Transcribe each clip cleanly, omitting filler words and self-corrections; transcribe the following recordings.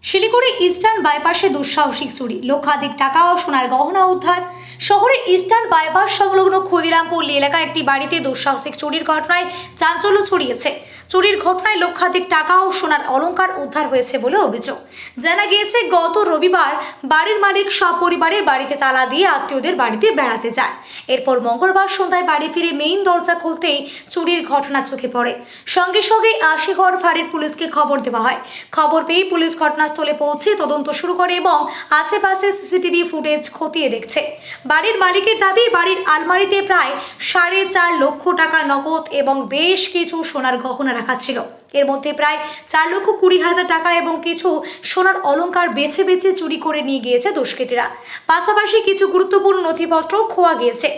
Siliguri eastern বাইপাসে দুঃসাহসিক চুরি, লক্ষাধিক টাকা ও সোনার গহনা উদ্ধার। শহরের ইস্টার্ন বাইপাস সংলগ্ন ক্ষুদিরামপল্লী এলাকায় একটি বাড়িতে দুঃসাহসিক চুরির ঘটনায় চাঞ্চল্য ছড়িয়েছে। চুরির ঘটনায় লক্ষাধিক টাকা ও সোনার অলংকার উদ্ধার হয়েছে বলে অভিযোগ। জানা গিয়েছে, গত রবিবার বাড়ির মালিক সপরিবারে বাড়িতে তালা দিয়ে আত্মীয়দের বাড়িতে বেড়াতে যায়। এরপর মঙ্গলবার সন্ধ্যায় বাড়ি ফিরে মেইন দরজা খুলতেই চুরির ঘটনা চোখে পড়ে। সঙ্গে সঙ্গে আশিঘর ফাঁড়ির পুলিশকে খবর দেওয়া হয়। খবর পেয়ে পুলিশ ঘটনাস্থলে পৌঁছে তদন্ত শুরু করে এবং আশেপাশে সিসিটিভি ফুটেজ খতিয়ে দেখছে। বাড়ির মালিকের দাবি, বাড়ির আলমারিতে প্রায় 4.5 লক্ষ টাকা নগদ এবং বেশ কিছু সোনার গহনা রাখা ছিল। এর মধ্যে প্রায় 4,20,000 টাকা এবং কিছু সোনার অলংকার বেছে বেছে চুরি করে নিয়ে গিয়েছে দুষ্কৃতীরা। পাশাপাশি কিছু গুরুত্বপূর্ণ নথিপত্র খোয়া গিয়েছে।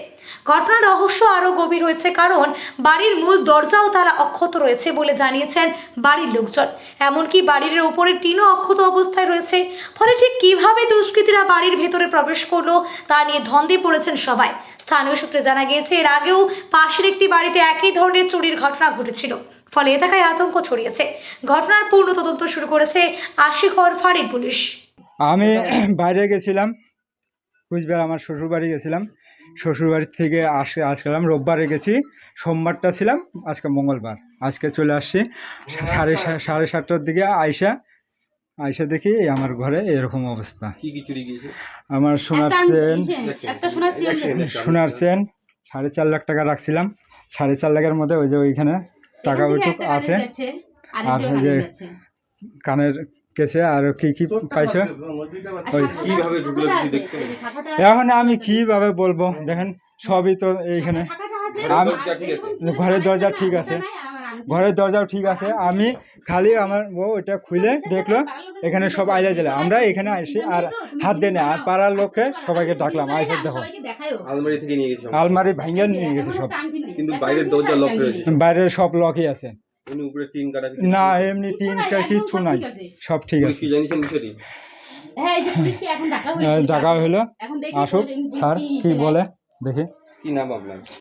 ঘটনার রহস্য আরও গভীর হয়েছে, কারণ বাড়ির মূল দরজাও তালা অক্ষত রয়েছে বলে জানিয়েছেন বাড়ির লোকজন। এমনকি বাড়ির উপরের টিনও অক্ষত অবস্থায় রয়েছে। ফলে ঠিক কিভাবে দুষ্কৃতীরা বাড়ির ভেতরে প্রবেশ করলো তা নিয়ে ধন্দে পড়েছেন সবাই। স্থানীয় সূত্রে জানা গিয়েছে, এর আগেও পাশের একটি বাড়িতে একই ধরনের চুরির ঘটনা ঘটেছিল। ফলে এলাকায় আতঙ্ক ছড়িয়েছে। ঘটনার পূর্ণ তদন্ত শুরু করেছে আশিঘর ফাঁড়ির পুলিশ। আমি বাইরে গেছিলাম, কুচবিহার আমার শ্বশুরবাড়ি গেছিলাম। শ্বশুরবাড়ির থেকে আসলাম রোববারে গেছি, সোমবারটা ছিলাম, আজকে মঙ্গলবার। আজকে চলে আসছি সাড়ে সাতটার দিকে। আইসা দেখি আমার ঘরে এরকম অবস্থা। আমার সোনার চেন 4.5 লাখ টাকা রাখছিলাম। 4.5 লাখের মধ্যে ওই যে ওইখানে টাকা ওইটুক আছে, আর ওই যে কানের কেছে আর কি পাইছে। এখন আমি কিভাবে বলবো, দেখেন সবই তো এইখানে। ঘরের দরজা ঠিক আছে, ঘরের দরজাও ঠিক আছে। আমি খালি আমার ওইটা খুলে দেখলো, এখানে সব আইলা জেলা। আমরা এখানে আসি আর হাত দিয়ে না, আর পাড়ার লোককে সবাইকে ডাকলাম, আইসে দেখো আলমারি ভাঙিয়ে নিয়ে গেছে সব, কিন্তু বাইরের দরজা লক রয়েছে, বাইরের সব লকই আছে। উপরে টিন কাটা না, এমনি টিন কিচ্ছু নাই, সব ঠিক আছে। ডাকা হলো, আসুক স্যার কি বলে দেখি। কি নাম আপনার?